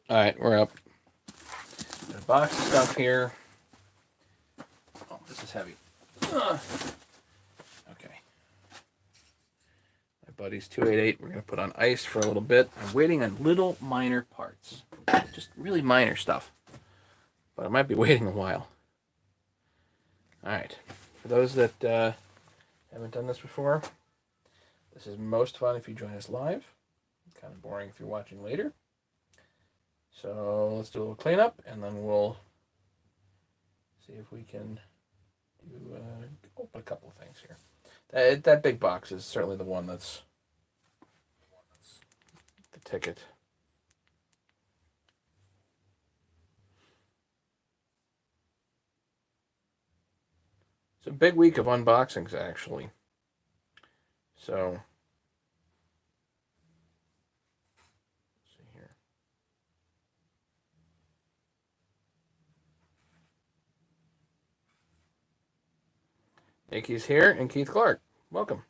All right, we're up. Got a box of stuff here. Oh, this is heavy. Okay. My buddy's 288. We're going to put on ice for a little bit. I'm waiting on little minor parts. Just really minor stuff. But I might be waiting a while. All right. For those that haven't done this before, this is most fun if you join us live. Kind of boring if you're watching later. So let's do a little cleanup, and then we'll see if we can do open a couple of things here. That big box is certainly the one that's the ticket. It's a big week of unboxings, actually. So, let's see here. Nikki's here, and Keith Clark. Welcome.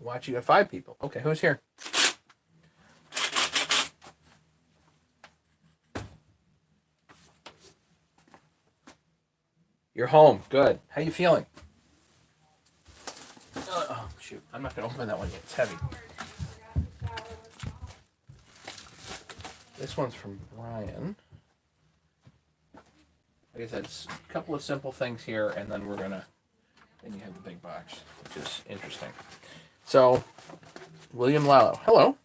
Watch, you got 5 people. Okay, who's here? You're home. Good. How you feeling? Oh, shoot. I'm not going to open that one yet. It's heavy. This one's from Brian. Like I said, it's a couple of simple things here, and then then you have the big box, which is interesting. So, William Lallo. Hello.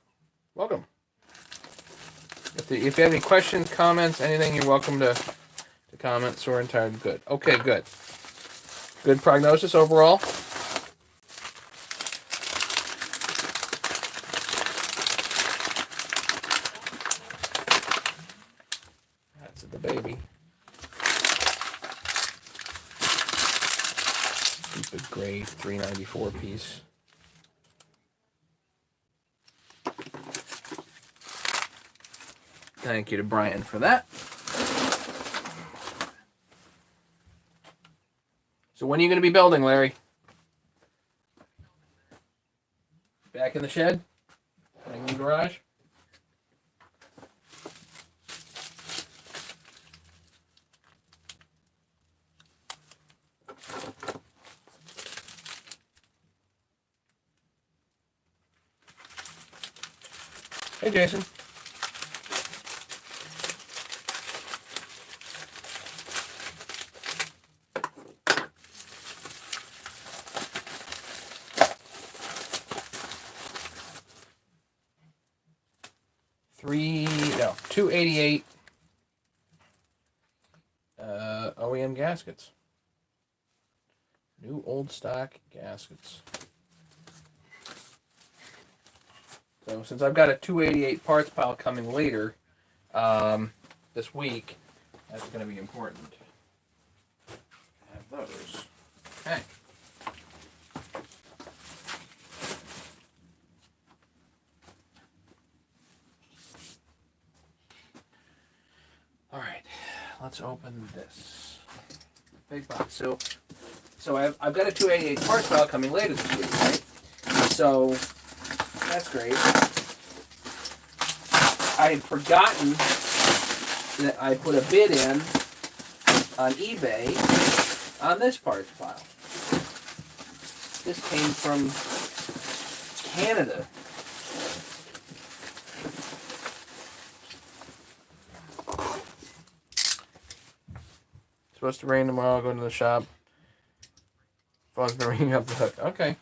Welcome. If you have any questions, comments, anything, you're welcome to comment. Sore and tired. Good. Okay, good. Good prognosis overall. That's the baby. Stupid gray $3.94 piece. Thank you to Brian for that. So when are you going to be building, Larry? Back in the shed? Back in the garage? Hey, Jason. $288 OEM gaskets. New old stock gaskets. So since I've got a 288 parts pile coming later this week, that's going to be important. Have those. Okay. All right, let's open this big box. So I've got a 288 parts file coming later this week, right? So that's great. I had forgotten that I put a bid in on eBay on this parts file. This came from Canada. Supposed to rain tomorrow. I'll go to the shop. Phone's been ringing up the hook. Okay.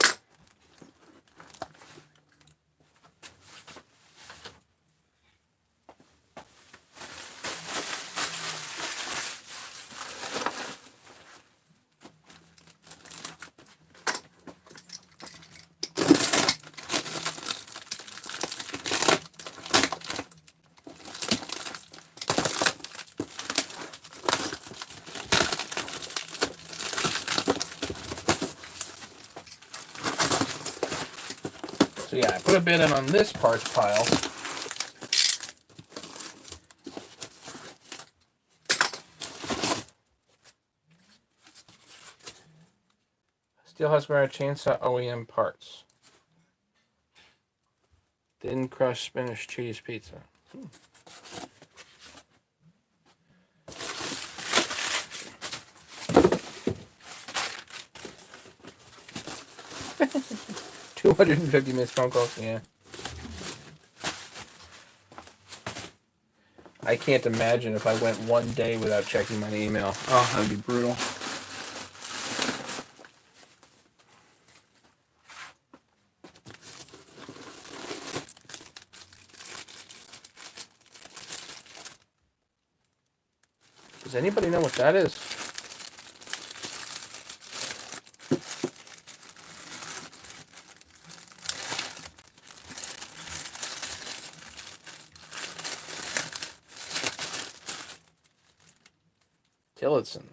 So yeah, I put a bid in on this parts pile. Steelhouse Garage Chainsaw OEM parts. Thin crust spinach cheese pizza. $250 missed phone calls. Yeah. I can't imagine if I went one day without checking my email. Oh, that'd be brutal. Does anybody know what that is? Tillotson.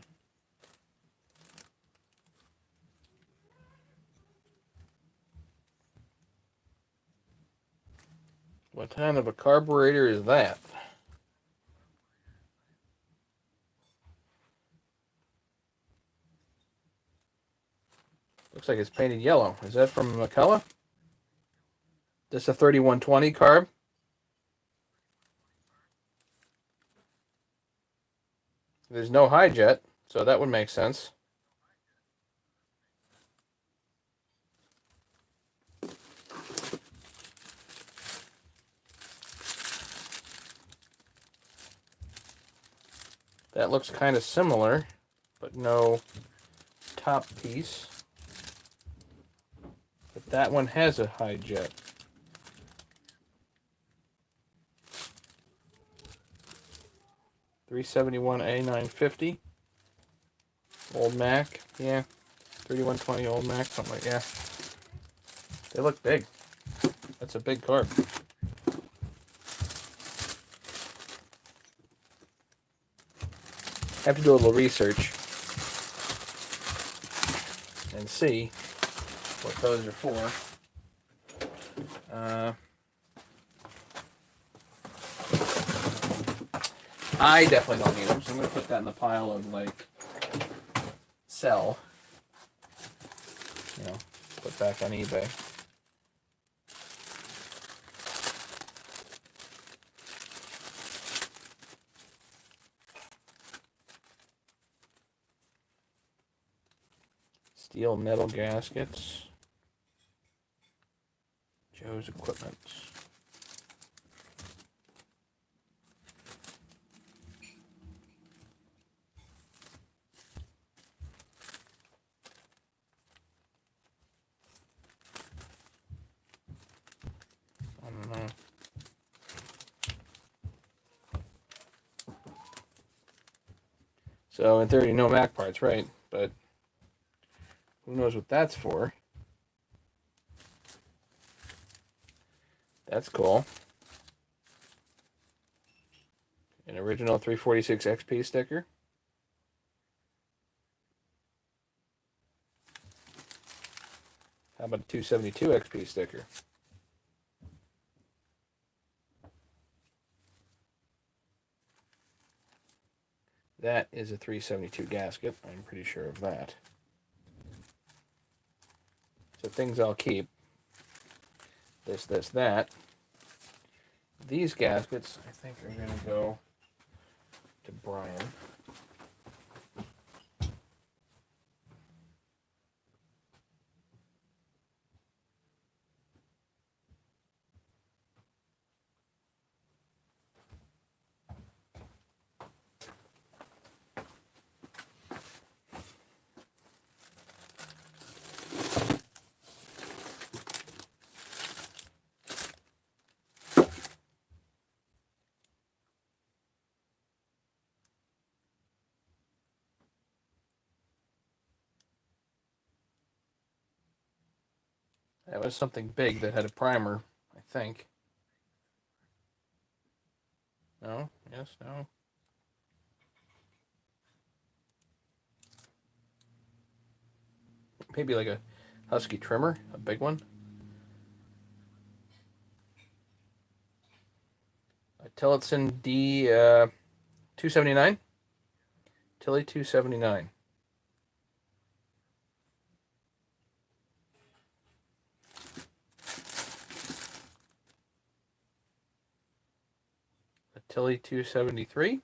What kind of a carburetor is that? Looks like it's painted yellow. Is that from McCullough? This a 3120 carb? There's no high jet, so that would make sense. That looks kind of similar, but no top piece. But that one has a high jet. $371 A950. Old Mac, yeah. 3120 Old Mac, something like that. They look big. That's a big carb. Have to do a little research and see what those are for. I definitely don't need them, so I'm going to put that in the pile of, like, sell. You know, put back on eBay. Steel metal gaskets. Joe's Equipment. I don't know. So in theory, no Mac parts, right? But who knows what that's for? That's cool. An original 346 XP sticker. How about a 272 XP sticker? That is a 372 gasket. I'm pretty sure of that. So things I'll keep. This, that. These gaskets, I think, are going to go to Brian. That was something big that had a primer, I think. No? Yes? No? Maybe like a Husky trimmer, a big one. A Tillotson D 279. Tilly 279. Tilly 273.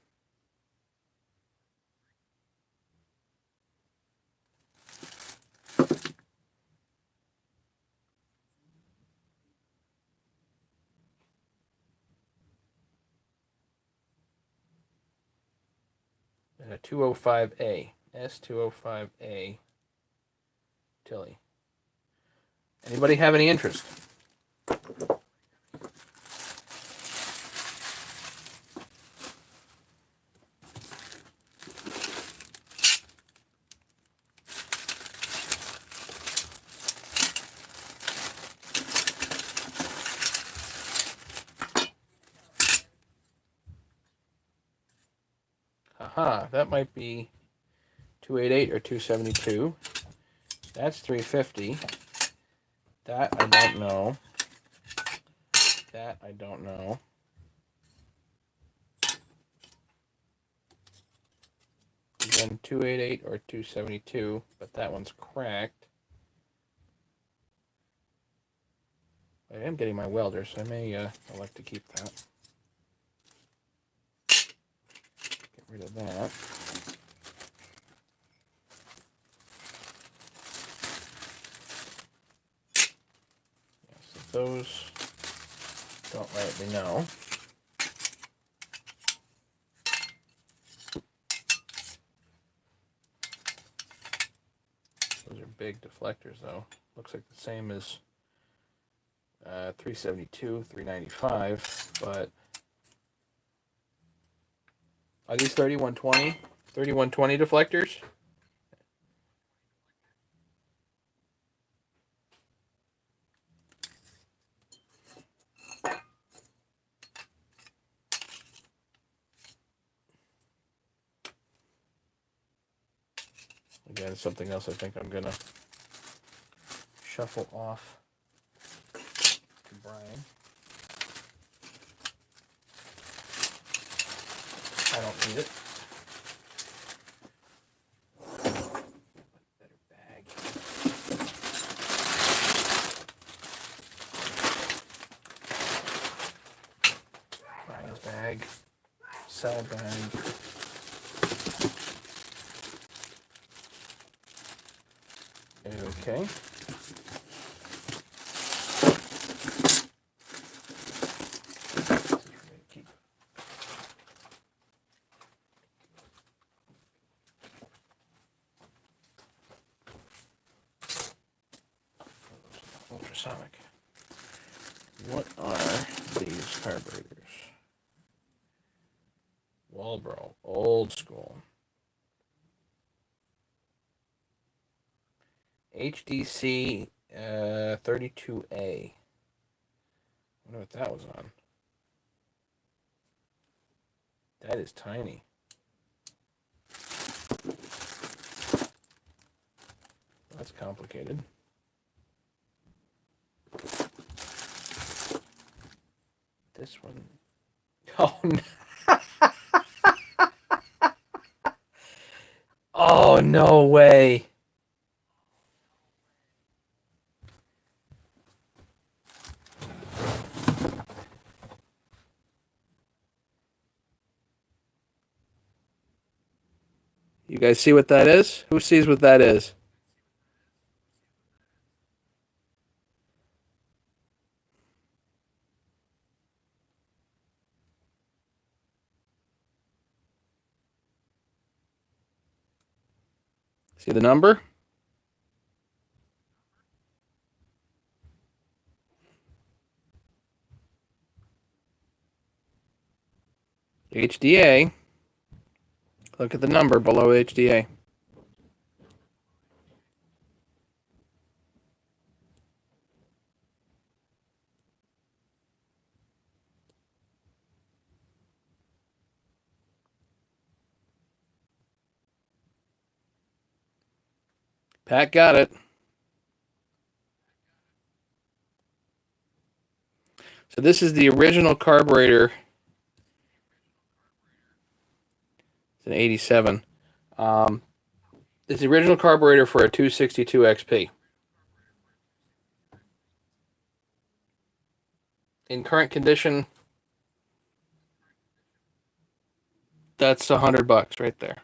And a 205A. S205A. Tilly. Anybody have any interest? Aha, that might be 288 or 272. That's 350. That I don't know. That I don't know. Again, 288 or 272, but that one's cracked. I am getting my welder, so I may elect to keep that. Get rid of that. Yeah, so those don't rightly know. Those are big deflectors, though. Looks like the same as 372, 395, but are these 3120? 3120 deflectors? Again, something else I think I'm gonna shuffle off to Brian. I don't need it. Better bag. Brian's bag. Cell bag. Okay. Ultrasonic. What are these carburetors? Walbro, old school. HDC 32A. I wonder what that was on. That is tiny. That's complicated. This one. Oh no. Oh no way. You guys see what that is? Who sees what that is? See the number? HDA. Look at the number below HDA. Pat got it. So this is the original carburetor. It's an 87. It's the original carburetor for a 262 XP. In current condition, That's $100 right there.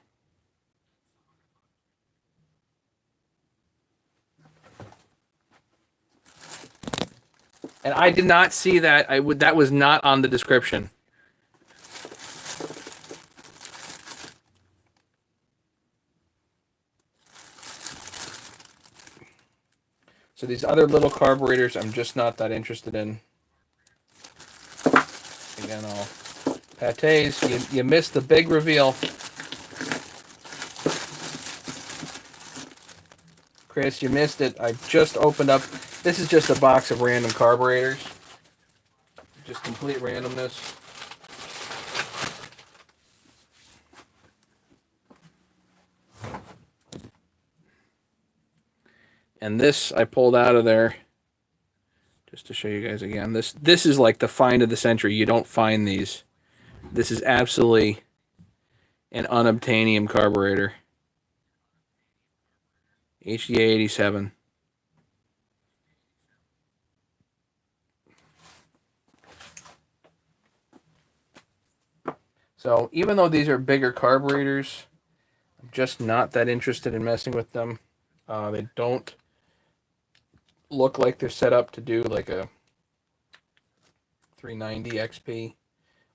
And I did not see that. That was not on the description. So these other little carburetors, I'm just not that interested in. Again, all Pate's. You missed the big reveal. Chris, you missed it. I just opened up. This is just a box of random carburetors. Just complete randomness. And this I pulled out of there just to show you guys again. This is like the find of the century. You don't find these. This is absolutely an unobtainium carburetor. HDA 87. So even though these are bigger carburetors, I'm just not that interested in messing with them. They don't look like they're set up to do like a 390 XP.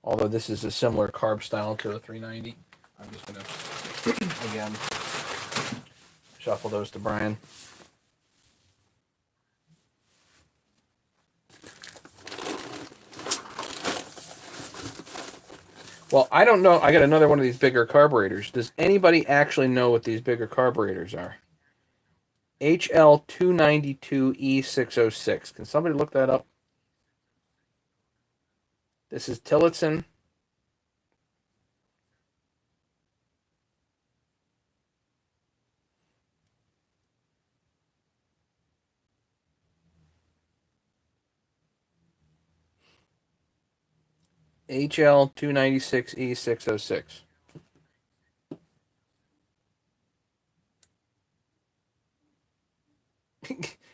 Although this is a similar carb style to the 390. I'm just going to, again, shuffle those to Brian. Well, I don't know. I got another one of these bigger carburetors. Does anybody actually know what these bigger carburetors are? HL292E606. Can somebody look that up? This is Tillotson. HL296E606.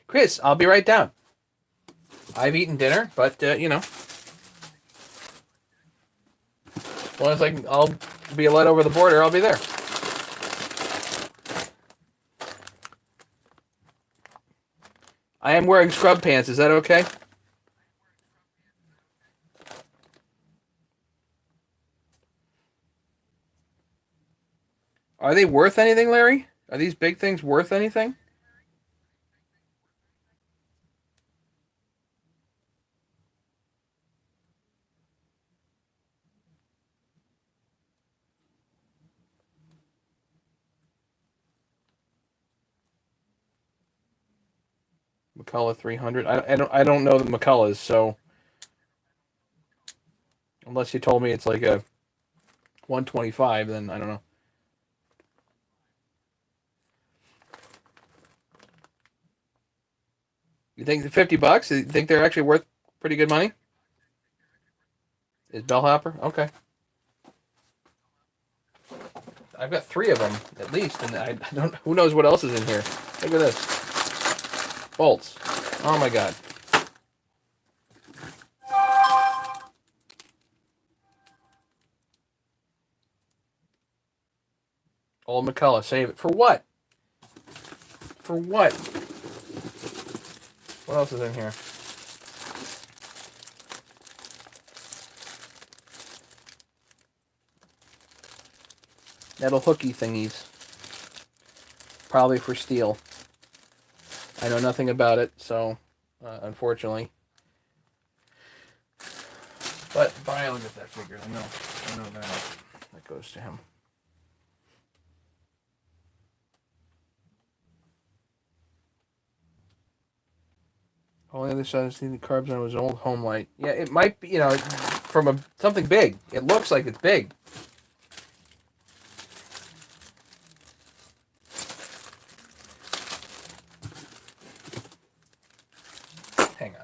Chris, I'll be right down. I've eaten dinner, but you know, as long as I'll be let over the border, I'll be there. I am wearing scrub pants. Is that okay? Are they worth anything, Larry? Are these big things worth anything? McCullough 300. I don't know the McCulloughs, so unless you told me it's like a 125, then I don't know. You think $50? You think they're actually worth pretty good money? Is Bellhopper? Okay. I've got 3 of them at least, and I don't. Who knows what else is in here? Look at this. Bolts. Oh my god. Old McCullough, save it. For what? For what? What else is in here? Metal hooky thingies. Probably for steel. I know nothing about it, so unfortunately. But Brian will get that figured. I know that. That goes to him. On the other side, I see the carbs on his old home light. Yeah, it might be, from something big. It looks like it's big. Hang on.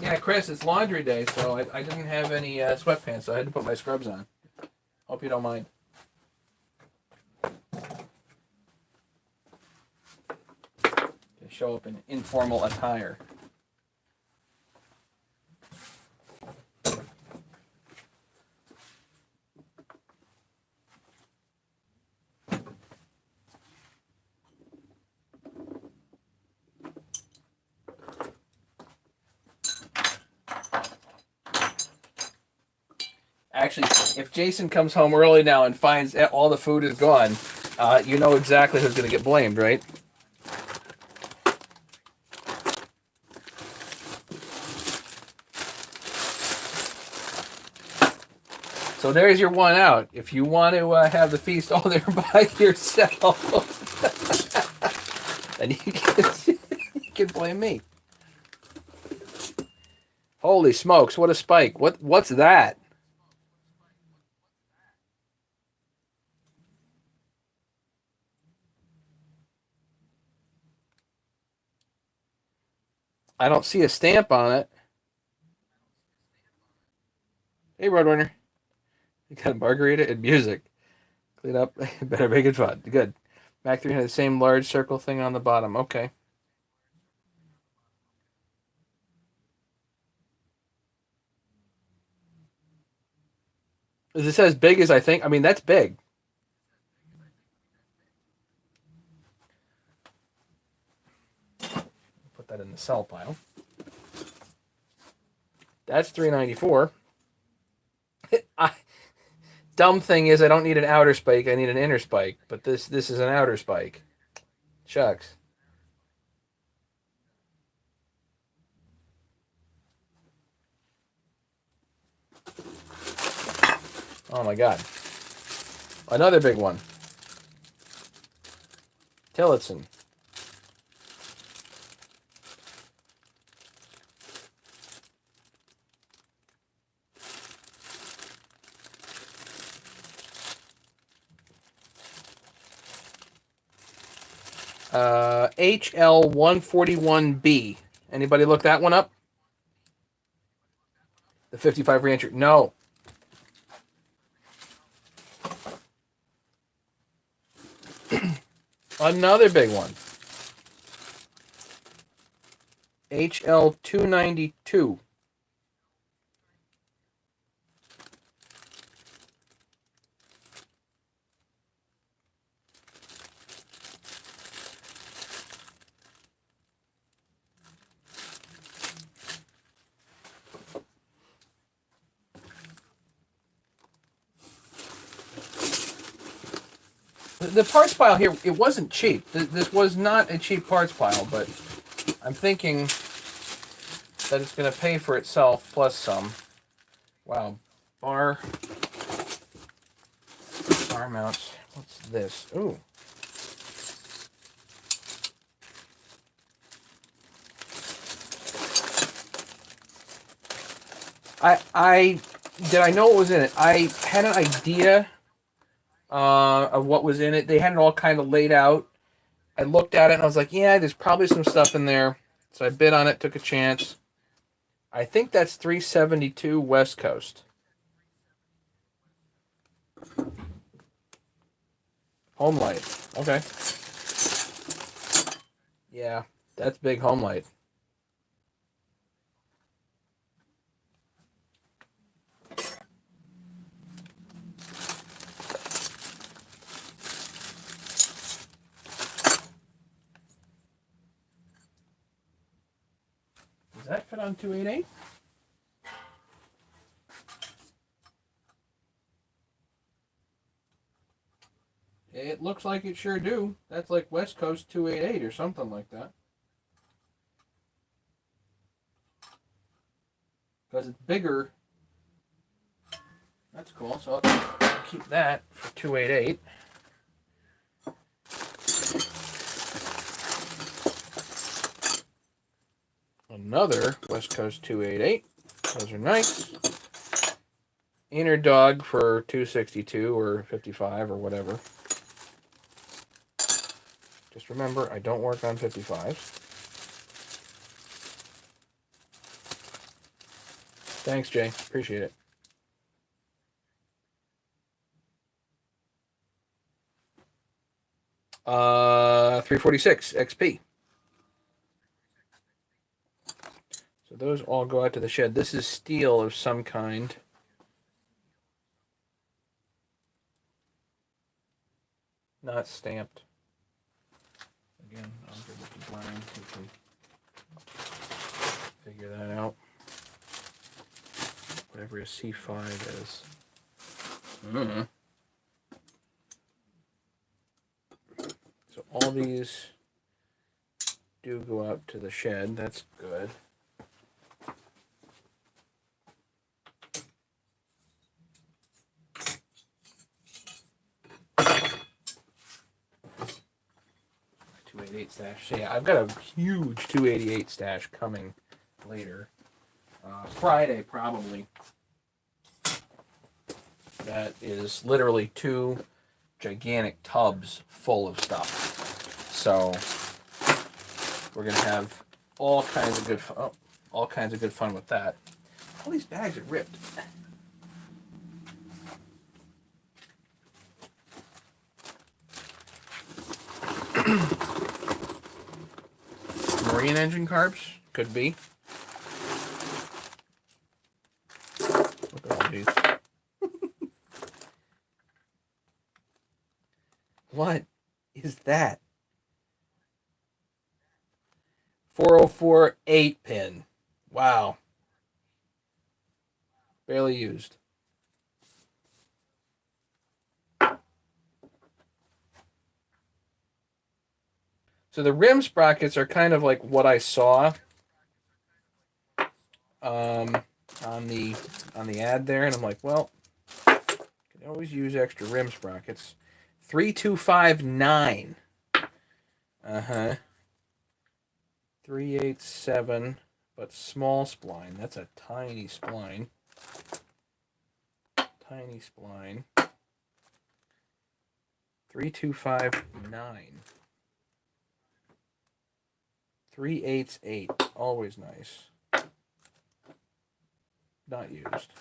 Yeah, Chris, it's laundry day, so I didn't have any sweatpants, so I had to put my scrubs on. Hope you don't mind. Show up in informal attire. Actually, if Jason comes home early now and finds all the food is gone, you know exactly who's going to get blamed, right? So there's your one out. If you want to have the feast all there by yourself, then you can blame me. Holy smokes! What a spike! What's that? I don't see a stamp on it. Hey, Roadrunner. You got a margarita and music. Clean up. Better make it fun. Good. Mac 3 had the same large circle thing on the bottom. Okay. Is this as big as I think? I mean, that's big. Put that in the sell pile. That's $3.94. Dumb thing is, I don't need an outer spike. I need an inner spike. But this is an outer spike. Shucks. Oh my god. Another big one. Tillotson. HL141B. Anybody look that one up? The 55 Rancher. No. Another big one. HL292. The parts pile here, it wasn't cheap. This was not a cheap parts pile, but I'm thinking that it's going to pay for itself plus some. Wow. Bar mounts. What's this? Ooh. I did I know what was in it? I had an idea of what was in it. They had it all kind of laid out. I looked at it and I was like, yeah, there's probably some stuff in there. So I bid on it, took a chance. I think that's 372 West Coast. Home light. Okay. Yeah, that's big home light. Does that fit on 288? It looks like it sure do. That's like West Coast 288 or something like that. Because it's bigger. That's cool. So I'll keep that for 288. Another West Coast 288. Those are nice. Inner dog for 262 or 55 or whatever. Just remember, I don't work on 55s. Thanks, Jay. Appreciate it. Uh, 346 XP. So those all go out to the shed. This is steel of some kind. Not stamped. Again, I'll give it to Brian. He can figure that out. Whatever a C5 is. Mm-hmm. So all these do go out to the shed. That's good. .288 stash. So yeah, I've got a huge 288 stash coming later. Friday probably. That is literally 2 gigantic tubs full of stuff. So we're gonna have all kinds of good fun with that. All these bags are ripped. Marine engine carbs could be. Look at all these. What is that? 404 8-pin. Wow. Barely used. So the rim sprockets are kind of like what I saw on the ad there, and I'm like, well, can always use extra rim sprockets. 3259. 387, but small spline. That's a tiny spline. Tiny spline. 3259. 388. Always nice. Not used.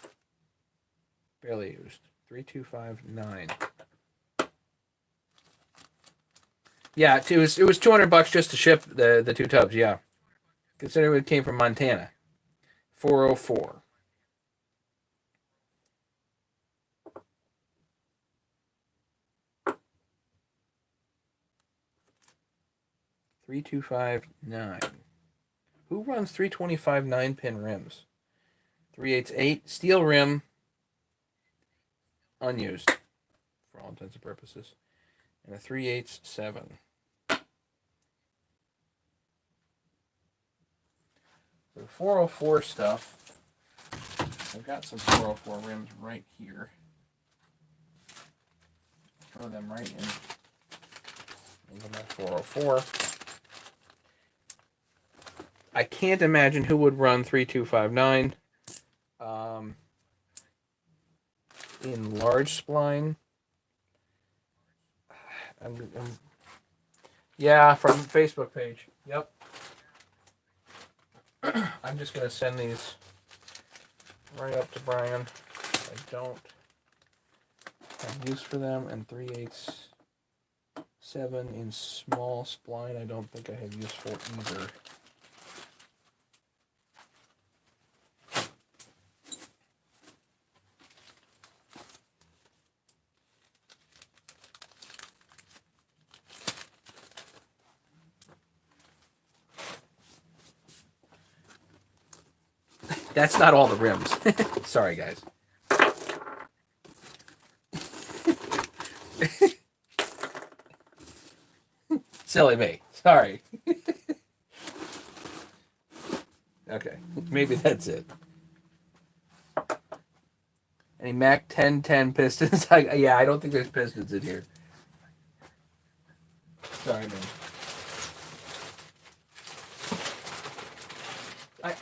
Barely used. 3259. Yeah, it was $200 just to ship the 2 tubs. Yeah, considering it came from Montana. 404. $3,259. Who runs 325 9-pin rims? 388 steel rim, unused for all intents and purposes, and a 387. So the 404 stuff, I've got some 404 rims right here. Throw them right into my 404. I can't imagine who would run 3259 in large spline. Yeah, from the Facebook page. Yep. I'm just going to send these right up to Brian. I don't have use for them. And 387 in small spline, I don't think I have use for either. That's not all the rims. Sorry, guys. Silly me. Sorry. Okay, maybe that's it. Any Mac 1010 pistons? Yeah, I don't think there's pistons in here. Sorry, man.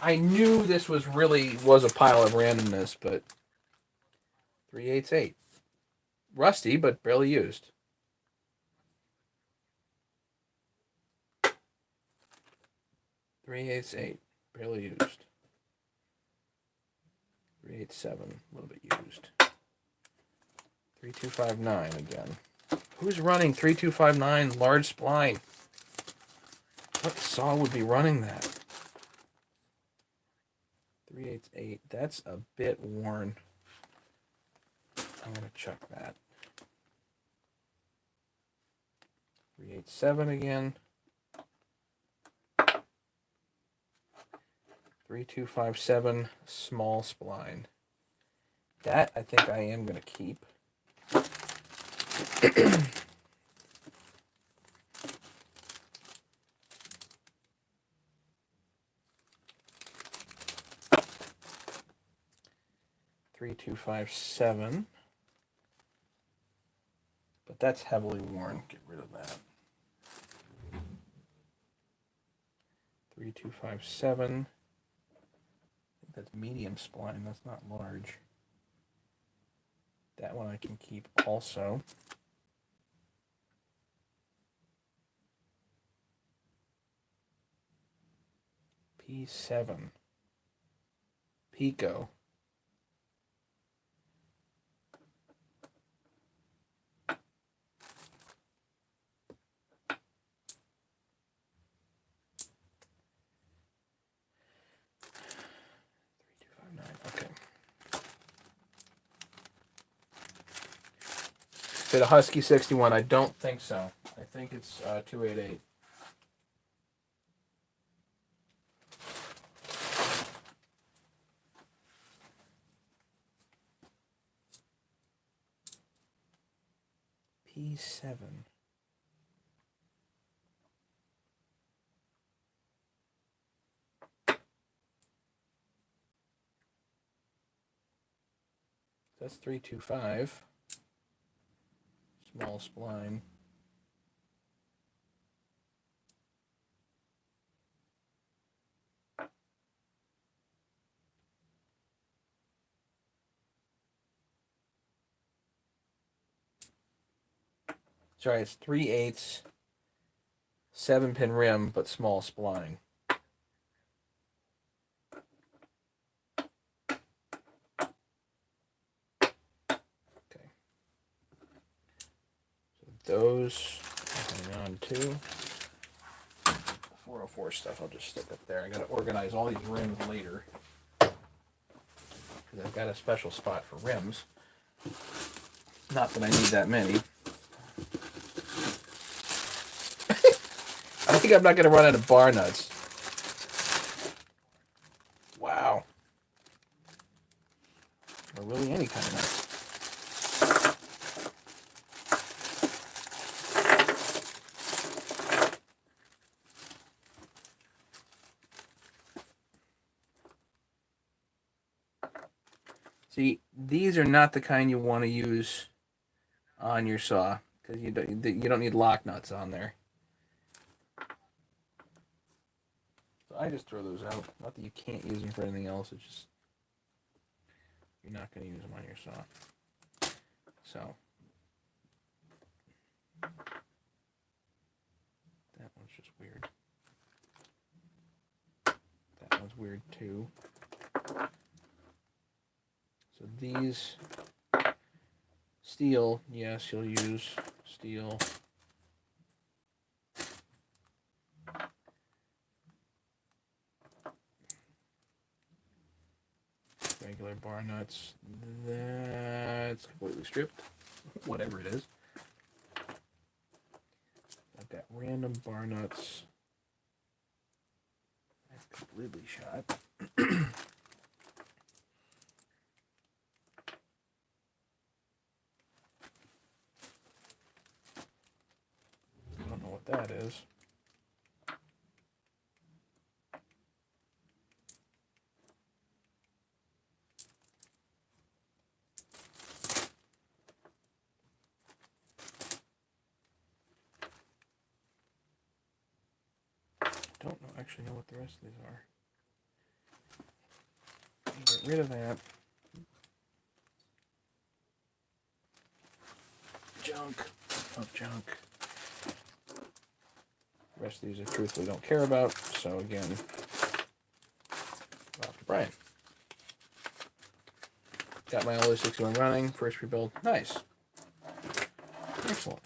I knew this was a pile of randomness, but 388. Rusty, but barely used. 388, barely used. 387, a little bit used. 3259 again. Who's running 3259 large spline? What saw would be running that? 388. That's a bit worn. I'm going to check that. 387 again. 3257 small spline. That I think I am going to keep. 3257. But that's heavily worn. Get rid of that. 3257. I think that's medium spline. That's not large. That one I can keep also. P7. Pico. Okay. Is it a Husky 61? I don't think so. I think it's 288. P7. That's 325. Small spline. Sorry, it's 3/8, 7-pin rim, but small spline. Okay. So those hang on to. The 404 stuff I'll just stick up there. I got to organize all these rims later, because I've got a special spot for rims. Not that I need that many. I think I'm not going to run out of bar nuts. Wow. Or really any kind of nuts. See, these are not the kind you want to use on your saw, because you don't need lock nuts on there. So I just throw those out. Not that you can't use them for anything else. It's just you're not going to use them on your saw. So that one's just weird. That one's weird too. So these steel, yes, you'll use steel. Regular bar nuts. That's completely stripped. Whatever it is. I've got random bar nuts. That's completely shot. I don't know what that is. Don't know, actually know what the rest of these are. Get rid of that. Junk. Oh, junk. The rest of these I truthfully don't care about, so again, off to Brian. Got my Ola 61 running, first rebuild. Nice. Excellent.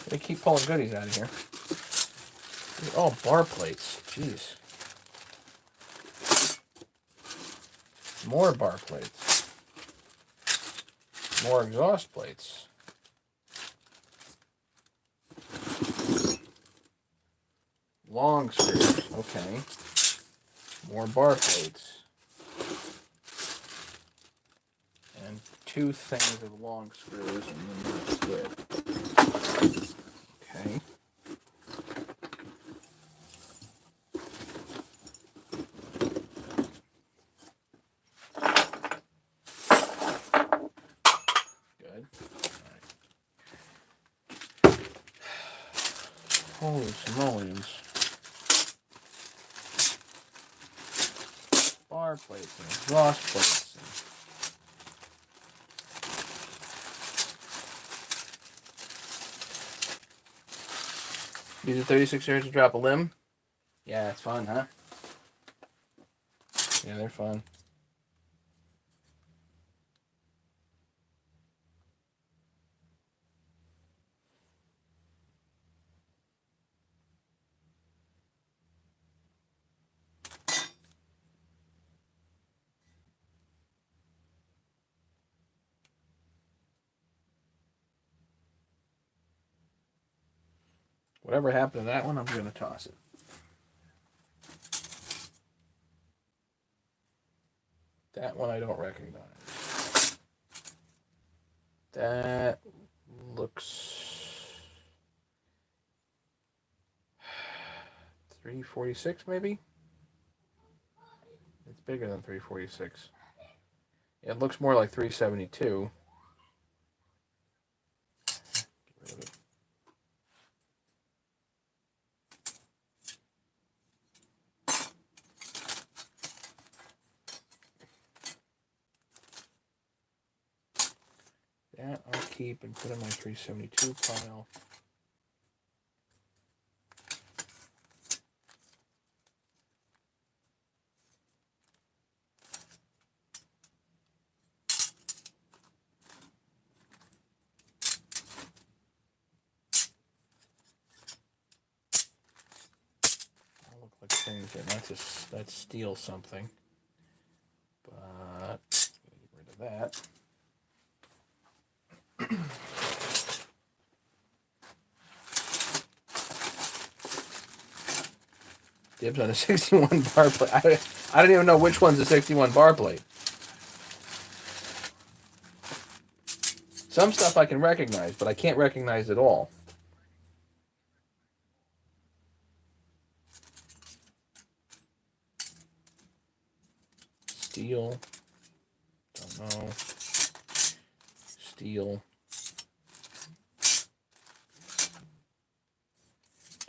They keep pulling goodies out of here. Oh, bar plates. Jeez. More bar plates. More exhaust plates. long screws. Okay. More bar plates. And 2 things of long screws, and then that's it. Okay. Good. All right. Holy smolies. Bar plates and exhaust plates. Use a 36 years to drop a limb. Yeah, it's fun, huh? Yeah, they're fun. Whatever happened to that one, I'm going to toss it. That one I don't recognize. That looks 346 maybe? It's bigger than 346. It looks more like 372. Get rid of it. That I'll keep and put in my 372 pile. I'll look like things that that's steal something. But get rid of that. Dibs on a 61 bar plate. I don't even know which one's a 61 bar plate. Some stuff I can recognize, but I can't recognize it all. Steel. Don't know. Steel.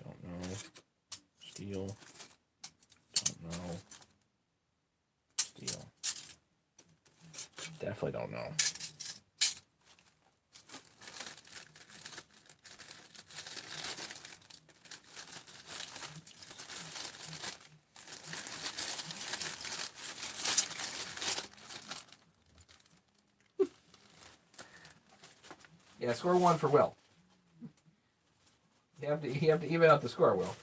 Don't know. Steel. Don't know. Steel. Definitely don't know. Yeah, score 1 for Will. You have to even out the score, Will.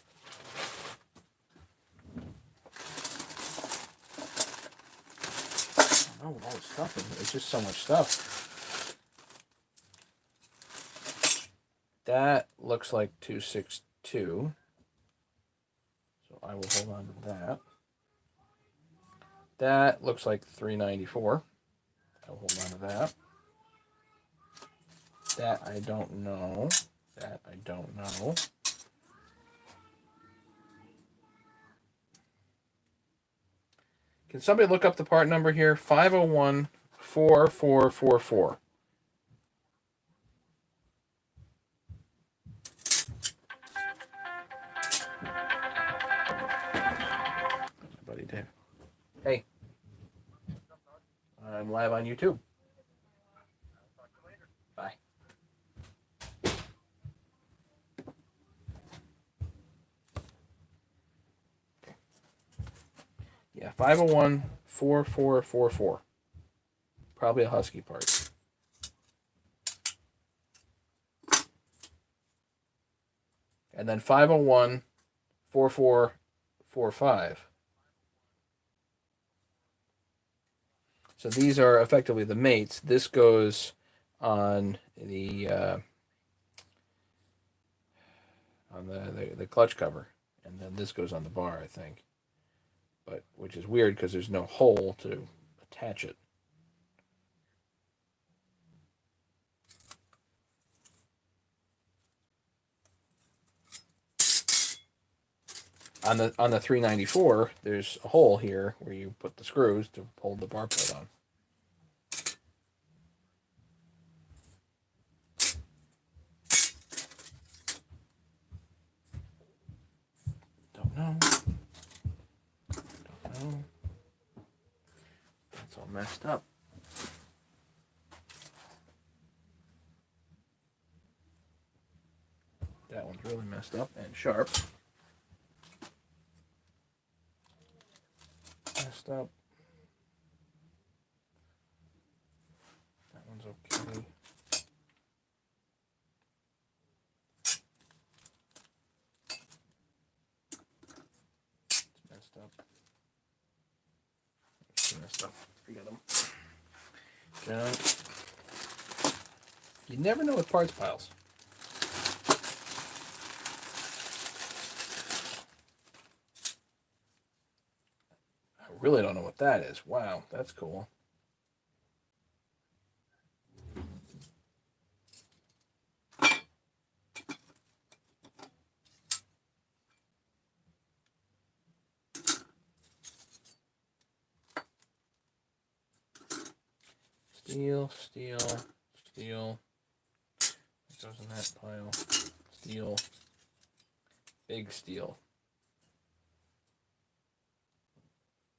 I don't know all the stuff in here. It's just so much stuff. That looks like 262. So I will hold on to that. That looks like 394. I'll hold on to that. That I don't know. That I don't know. Can somebody look up the part number here? 501-4444. My buddy Dave. Hey. I'm live on YouTube. Bye. Yeah, 501-4444. Probably a Husky part. And then 501-4445. So these are effectively the mates. This goes on the clutch cover, and and then this goes on the bar, I think. But which is weird because there's no hole to attach it. On the 394, there's a hole here where you put the screws to hold the bar plate on. Don't know. It's all messed up. That one's really messed up and sharp. Messed up. That one's okay. It's messed up. It's messed up. Forget them. You never know with parts piles. I really don't know what that is. Wow, that's cool. Steel, steel, steel. It goes in that pile. Steel. Big steel.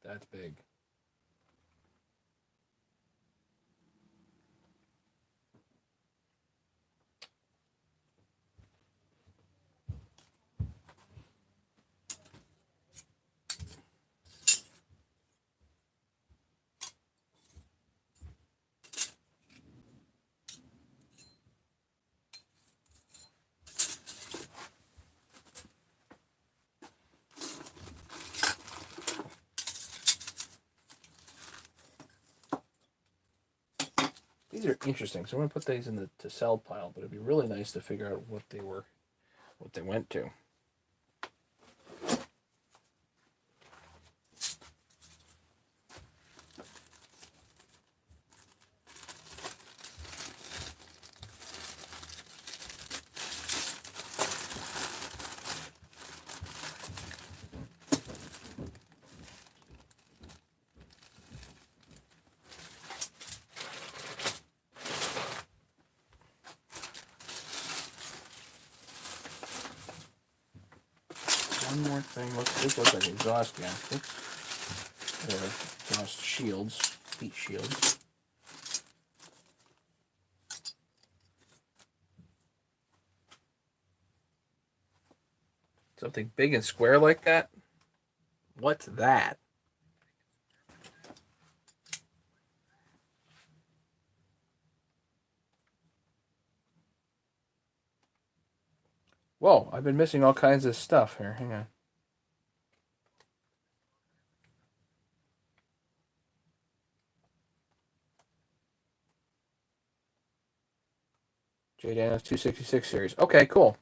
That's big. These are interesting, so I'm going to put these in the to sell pile, but it'd be really nice to figure out what they were, what they went to. One more thing. This looks like exhaust gaskets. Or exhaust shields, heat shields. Something big and square like that? What's that? Whoa, I've been missing all kinds of stuff here. Hang on. J Daniels 266 series. Okay, cool.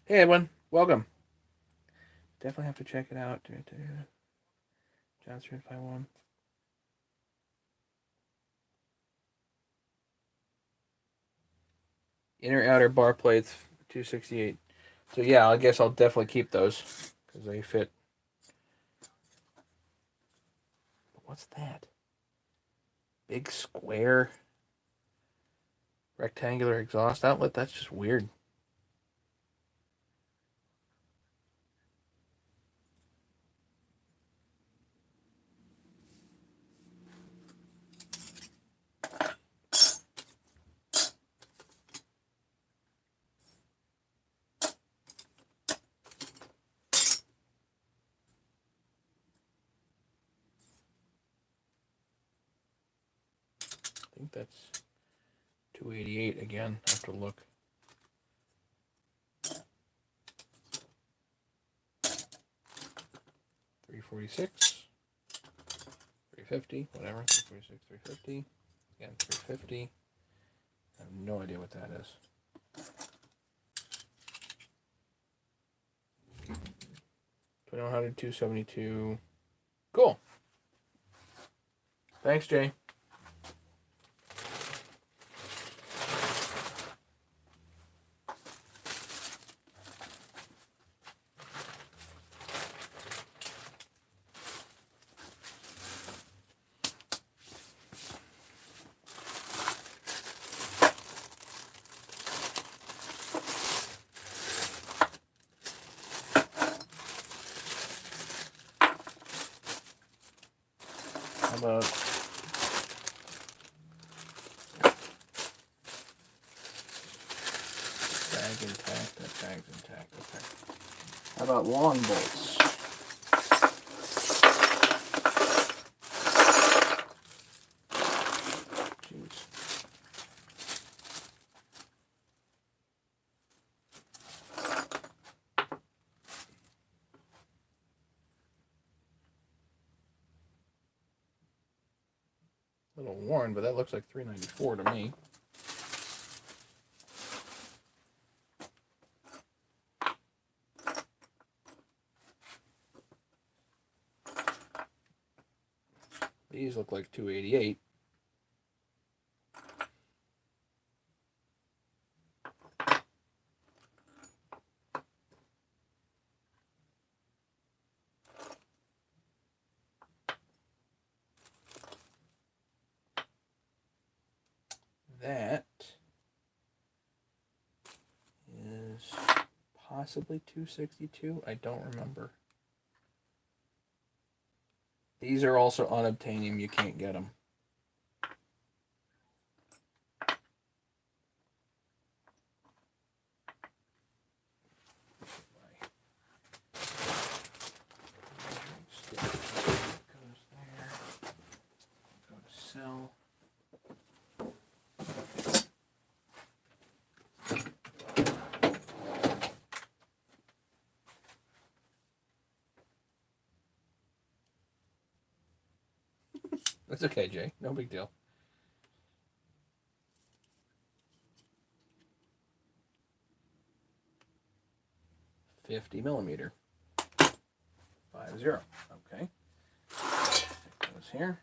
Hey, Edwin. Welcome. Definitely have to check it out. John Smith 51. Inner outer bar plates 268. So yeah, I guess I'll definitely keep those because they fit. What's that? Big square rectangular exhaust outlet? That's just weird. I think that's 288 again. I have to look. $346, $350, whatever. $346, $350. Again, $350. I have no idea what that is. 2100, 272. Cool. Thanks, Jay. How about bag intact? That bag's intact. Okay. How about long bolts? Jeez. A little worn, but that looks like $394 to me. These look like $288. That is possibly $262. I don't remember. These are also unobtainium. You can't get them. Goes there. Go to sell. That's okay, Jay. No big deal. $50 millimeter. 50. Okay. Stick those here.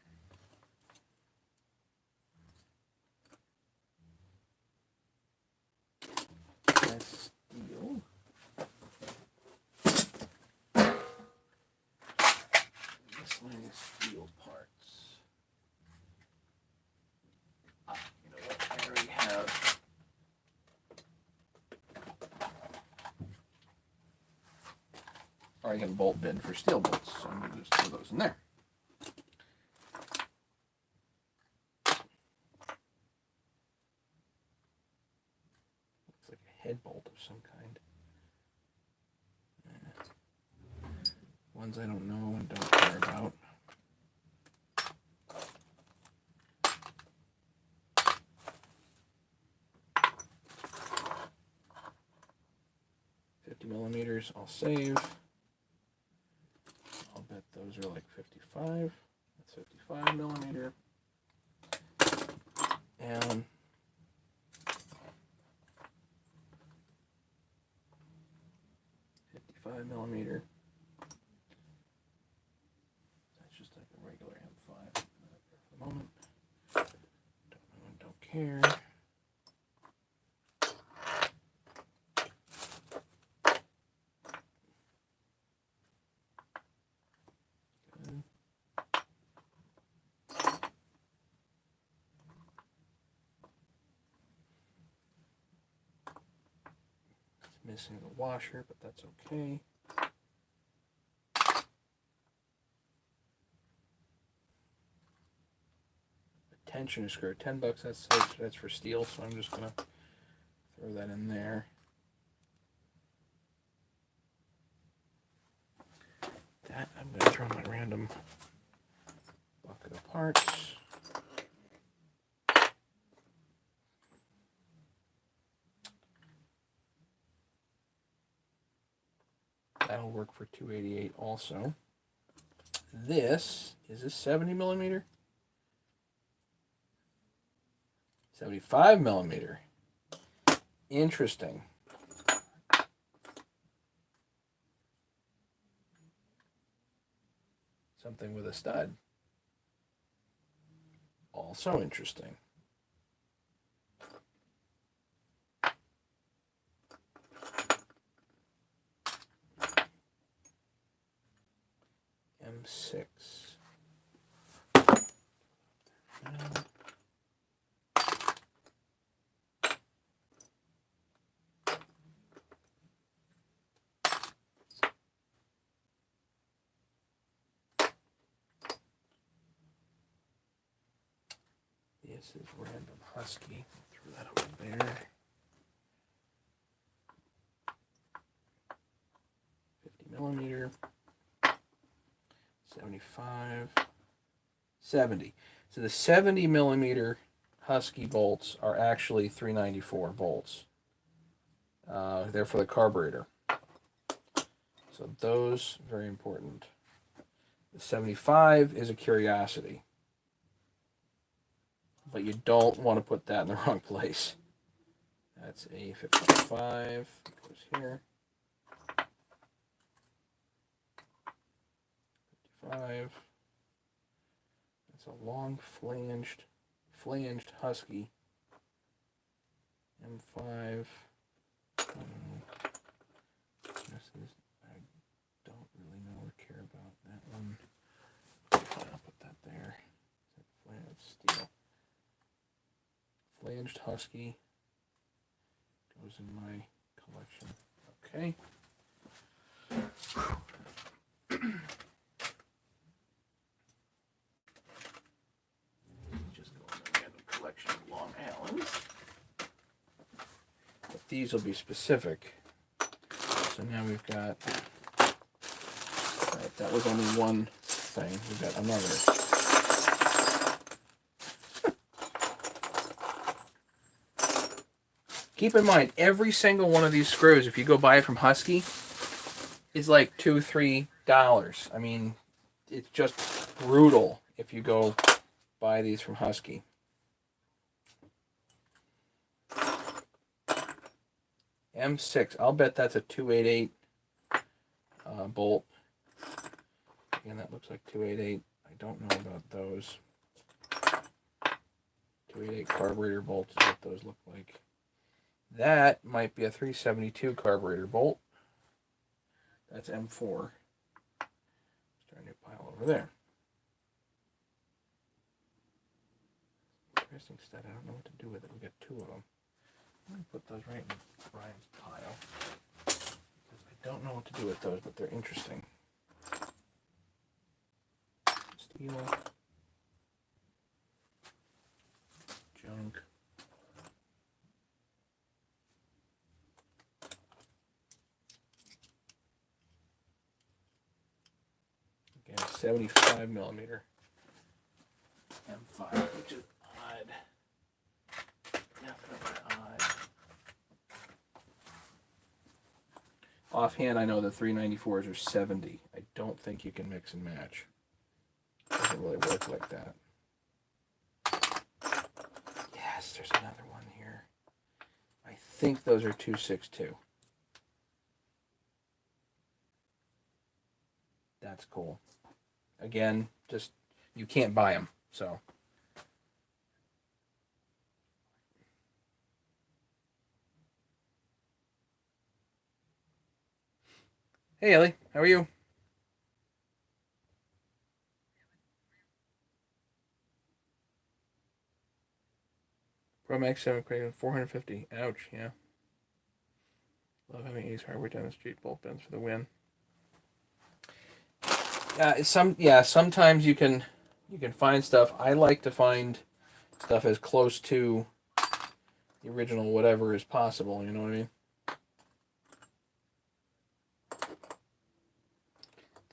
That's steel. Miscellaneous steel parts. You know what? I already have. I already have a bolt bin for steel bolts, so I'm going to just throw those in there. Looks like a head bolt of some kind. Ones I don't know and don't care about. $50 I'll save. I'll bet those are like 55. That's 55 millimeter. And $55. That's just like a regular M5. For the moment. Don't know and don't care. Missing the washer, but that's okay. The tensioner screw, $10. That's for steel, so I'm just gonna throw that in there. That I'm gonna throw in my random bucket of parts. That'll work for 288 also. This is a 70 millimeter. 75 millimeter. Interesting. something with a stud. Also interesting. M6. This is random husky. Throw that over there. 50mm. 75. 70. So the 70mm husky bolts are actually 394 bolts. They're for the carburetor. So those, very important. The 75 is a curiosity. But you don't want to put that in the wrong place. That's a 55. It goes here. 55. It's a long flanged husky. M5. I don't really know or care about that one. I'll put that there. Steel. Flanged husky goes in my collection. Okay. Just go in my random collection of Long Allens. But these will be specific. So now we've got. Right, that was only one thing. We've got another. Keep in mind, every single one of these screws, if you go buy it from Husky, is like $2, $3. I mean, it's just brutal if you go buy these from Husky. M6, I'll bet that's a 288 bolt. Again, that looks like 288. I don't know about those. 288 carburetor bolts is what those look like. That might be a 372 carburetor bolt. That's M4. Start a new pile over there. Interesting stud. I don't know what to do with it. We got two of them. I'm going to put those right in Brian's pile. Because I don't know what to do with those, but they're interesting. Steel. Junk. Again, 75mm M5, which is odd. Definitely odd. Offhand, I know the 394s are 70. I don't think you can mix and match. It doesn't really work like that. Yes, there's another one here. I think those are 262. That's cool. Again, just, you can't buy them, so. Hey, Ellie, how are you? Pro Max 7 Craven, 450. Ouch, yeah. Love having Ace Hardware down the street, bolt bends for the win. Sometimes you can find stuff. I like to find stuff as close to the original whatever as possible, you know what I mean?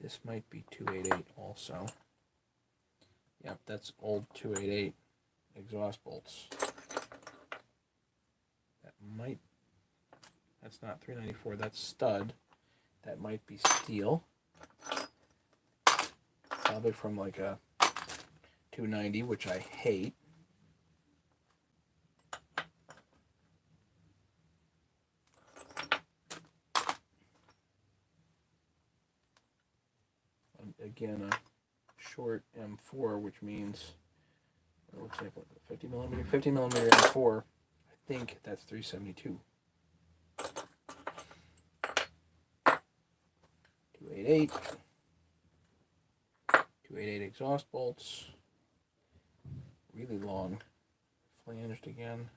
This might be 288 also. Yep, that's old 288 exhaust bolts. That's not 394, that's stud. That might be steel. Probably from like a 290, which I hate. And again, a short M4, which means it looks like what, 50 millimeter, 50 millimeter M4. I think that's 372. 288. 288 exhaust bolts. Really long. Flanged again.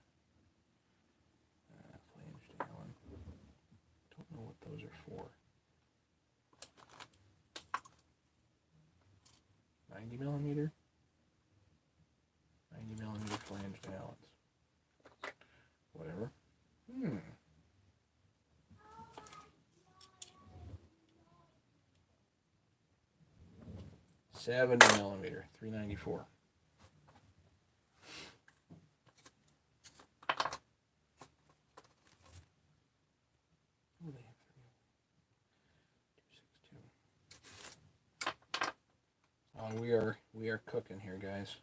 Flanged Allen. Don't know what those are for. 90 millimeter. 90 millimeter flanged Allens. Whatever. 70 millimeter, 394. We are cooking here, guys.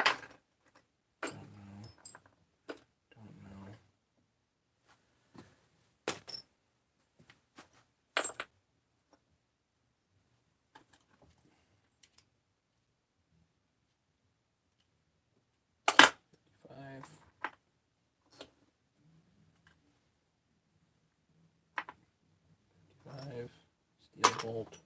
Don't know. Five. Steel bolt.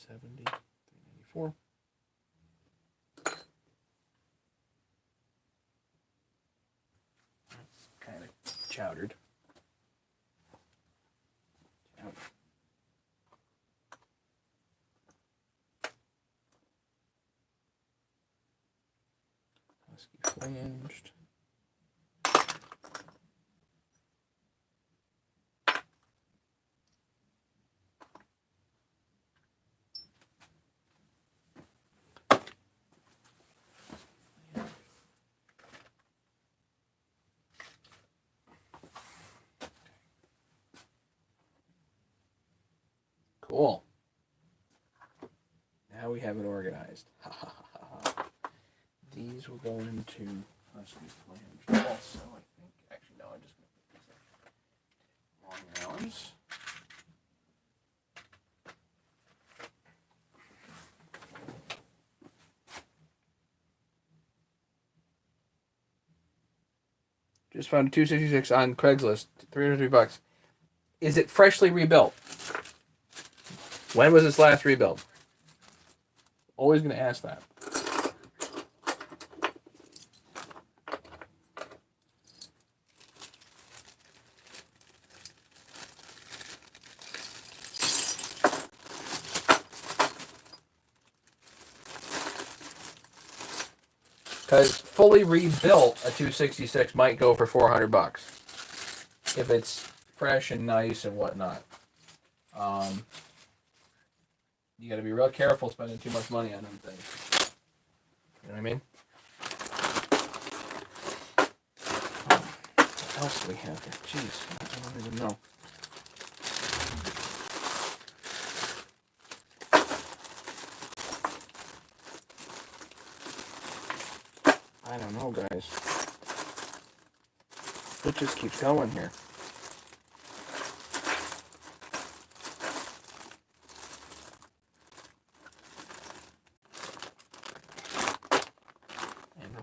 $70, $394. That's kind of chowdered. Husky flanged. Cool. Now we have it organized. Ha ha ha ha. These will go into Husky flange also, I think. Actually, no, I'm just going to put these in long rounds. Just found a 266 on Craigslist, $303. Is it freshly rebuilt? When was this last rebuild? Always going to ask that. Because fully rebuilt, a 266 might go for $400 if it's fresh and nice and whatnot. You got to be real careful spending too much money on them things. You know what I mean? What else do we have here? Jeez, I don't even know. I don't know, guys. It just keeps going here.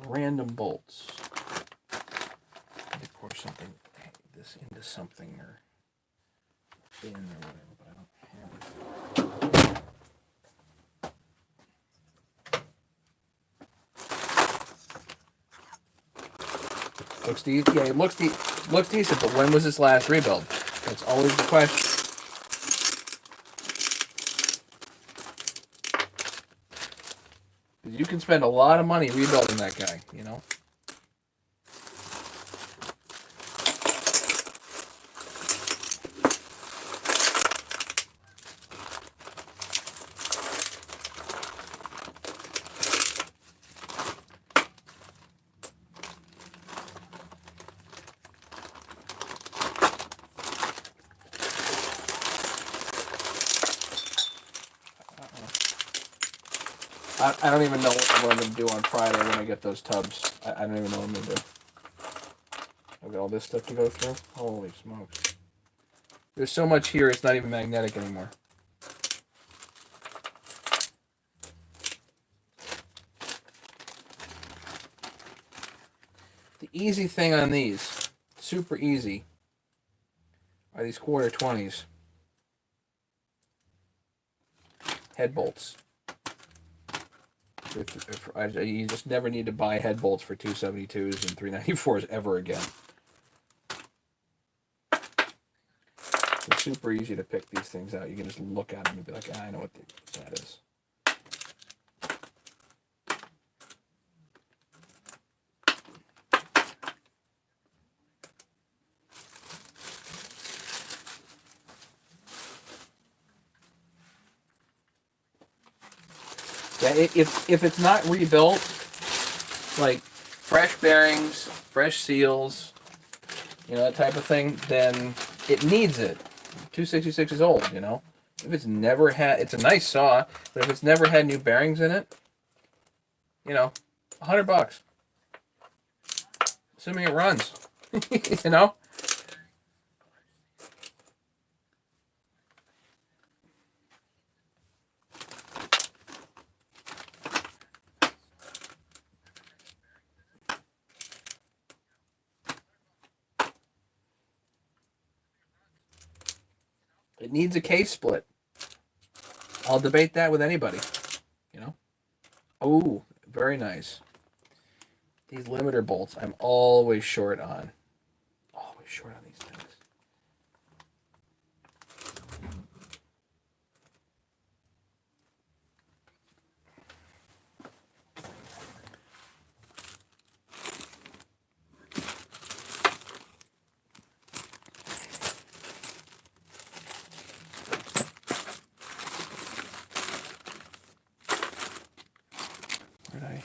Random bolts. Let me pour something, this into something or in or whatever, but I don't have it. Looks decent. Yeah, it looks decent, but when was this last rebuild? That's always the question. You can spend a lot of money rebuilding that guy, you know? I don't even know what I'm going to do on Friday when I get those tubs. I don't even know what I'm going to do. Look at all this stuff to go through. Holy smokes. There's so much here, it's not even magnetic anymore. The easy thing on these, super easy, are these quarter 20s. Head bolts. You just never need to buy head bolts for 272s and 394s ever again. It's super easy to pick these things out. You can just look at them and be like, I know what that is. Yeah, if it's not rebuilt, like fresh bearings, fresh seals, that type of thing, then it needs it. 266 is old, If it's never had, it's a nice saw, but if it's never had new bearings in it, $100. Assuming it runs, It needs a case split. I'll debate that with anybody, Oh, very nice. These limiter bolts, I'm always short on. Always short on these things. Where'd I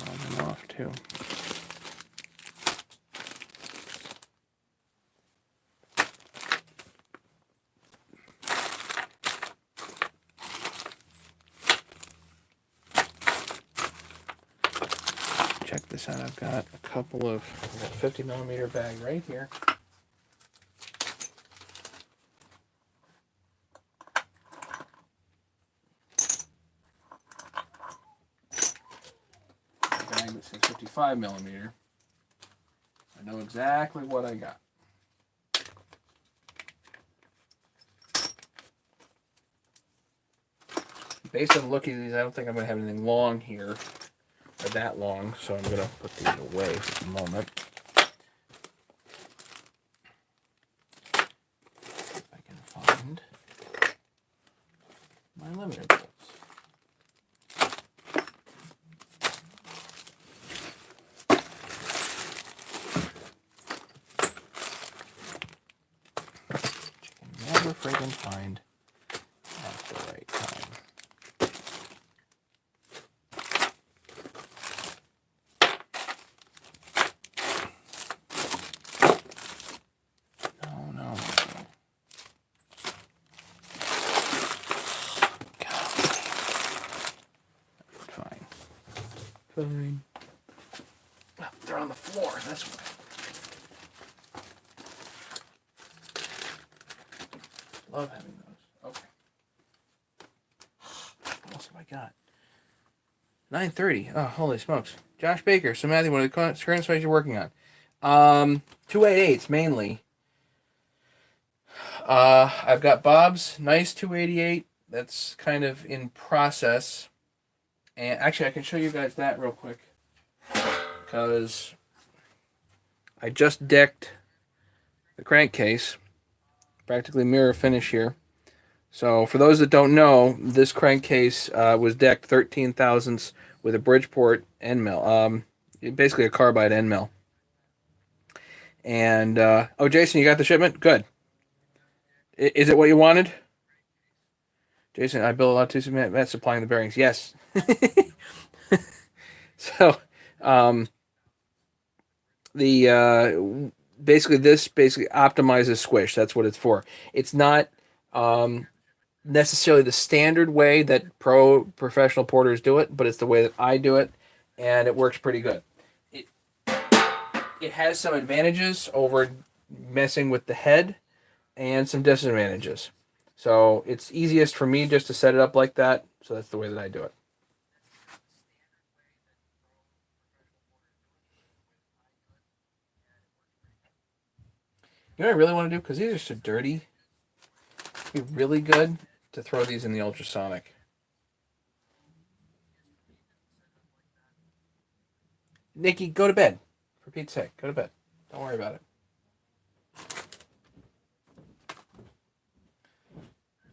roll them off to? Check this out. I've got a couple of 50mm bag right here. Bag that says 55mm. I know exactly what I got. Based on the look of these, I don't think I'm going to have anything long here, or that long, so I'm going to put these away for the moment. If I can find my limiter bolts. You can never friggin' find at the right time. Fine. Well, they're on the floor, that's why. Love having those. Okay. What else have I got? 9:30. Oh, holy smokes. Josh Baker. So, Matthew, what are the current sites you're working on? 288s mainly. I've got Bob's nice 288. That's kind of in process. And actually, I can show you guys that real quick. Because I just decked the crankcase. Practically mirror finish here. So for those that don't know, this crankcase was decked 13 thousandths with a Bridgeport end mill. Basically a carbide end mill. And, oh, Jason, you got the shipment? Good. Is it what you wanted? Jason, I built a lot too. Matt supplying the bearings. Yes. So, basically this optimizes squish. That's what it's for. It's not necessarily the standard way that professional porters do it, but it's the way that I do it, and it works pretty good. it has some advantages over messing with the head and some disadvantages. So it's easiest for me just to set it up like that. So that's the way that I do it. You know what I really want to do? Because these are so dirty. It'd be really good to throw these in the ultrasonic. Nikki, go to bed. For Pete's sake, go to bed. Don't worry about it.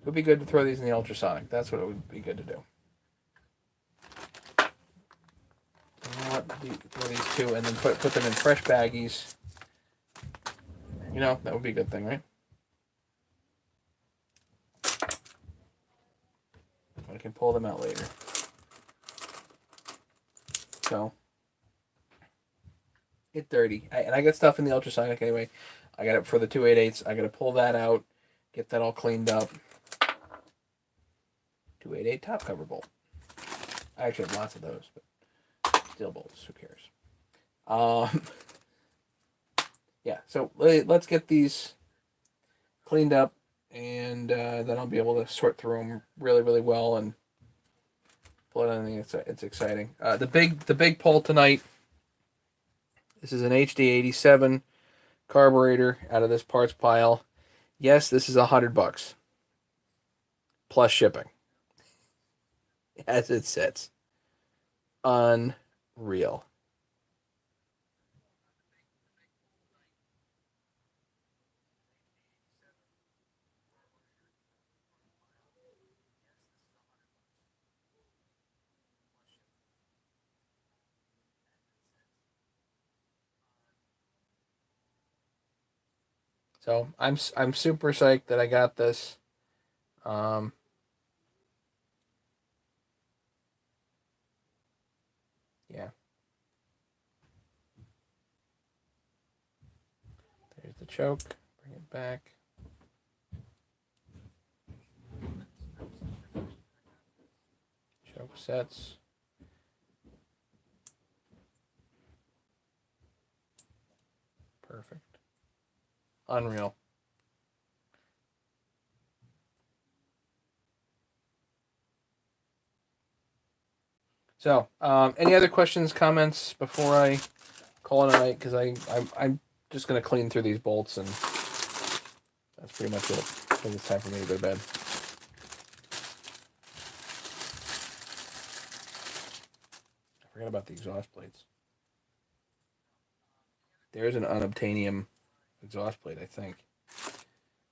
It would be good to throw these in the ultrasonic. That's what it would be good to do. You know what? Throw these two and then put them in fresh baggies. You know, that would be a good thing, right? I can pull them out later. So, get dirty. And I got stuff in the ultrasonic anyway. I got it for the 288s. I got to pull that out, get that all cleaned up. 288 top cover bolt. I actually have lots of those, but steel bolts, who cares? Yeah, so let's get these cleaned up, and then I'll be able to sort through them really, really well and pull it anything. It's exciting. The big pull tonight. This is an HD87 carburetor out of this parts pile. Yes, this is $100 plus shipping, as it sits. Unreal. So I'm super psyched that I got this. Um, yeah. There's the choke. Bring it back. Choke sets. Perfect. Unreal. So, any other questions, comments before I call it a night? Because I'm just gonna clean through these bolts, and that's pretty much it. I think it's time for me to go to bed. I forgot about the exhaust plates. There's an unobtainium exhaust plate, I think.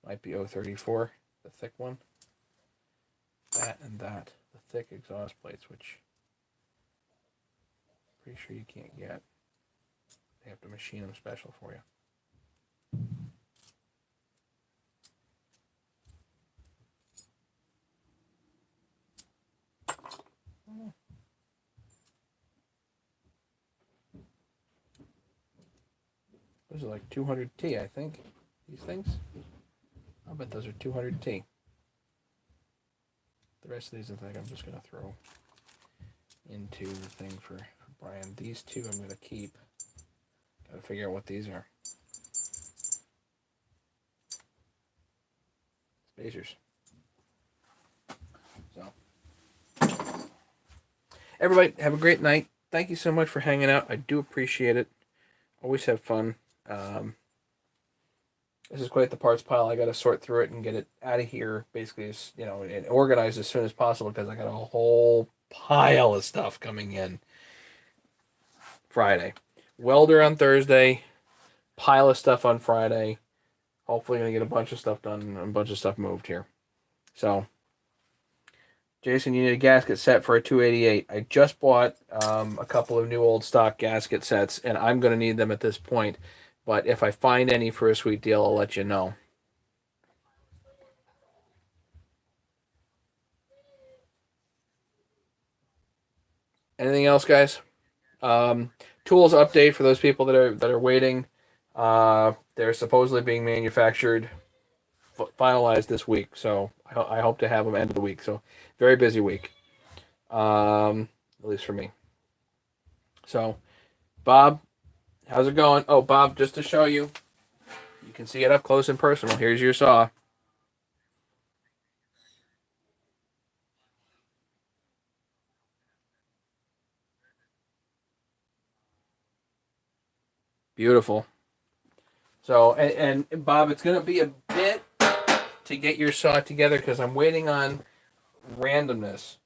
Might be 034, the thick one. That and that, the thick exhaust plates, which pretty sure you can't get. They have to machine them special for you. Those are like 200T, I think. These things. I bet those are 200T. The rest of these, I think I'm just gonna throw into the thing for Brian. These two I'm gonna keep. Gotta figure out what these are. Spacers. So, everybody, have a great night. Thank you so much for hanging out. I do appreciate it. Always have fun. This is quite the parts pile. I got to sort through it and get it out of here, basically, and organized as soon as possible because I got a whole pile of stuff coming in Friday. Welder on Thursday, pile of stuff on Friday. Hopefully, gonna get a bunch of stuff done and a bunch of stuff moved here. So, Jason, you need a gasket set for a 288. I just bought a couple of new old stock gasket sets, and I'm gonna need them at this point. But if I find any for a sweet deal, I'll let you know. Anything else, guys? Tools update for those people that are waiting. They're supposedly being manufactured, finalized this week. So I hope to have them end of the week. So very busy week, at least for me. So, Bob, How's it going? Oh, Bob, just to show you, you can see it up close and personal. Here's your saw. Beautiful. So, and Bob, it's going to be a bit to get your saw together because I'm waiting on randomness.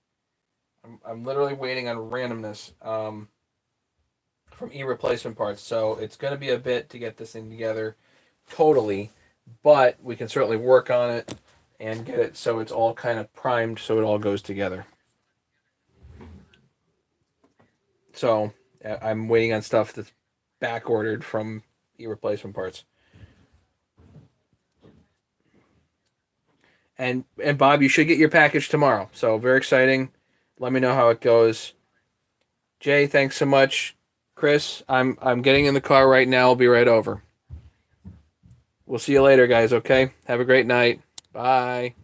I'm literally waiting on randomness from e-replacement parts. So it's going to be a bit to get this thing together totally, but we can certainly work on it and get it so it's all kind of primed so it all goes together. So I'm waiting on stuff that's back ordered from e-replacement parts. And Bob, you should get your package tomorrow. So very exciting. Let me know how it goes. Jay, thanks so much. Chris, I'm getting in the car right now. I'll be right over. We'll see you later, guys, okay? Have a great night. Bye.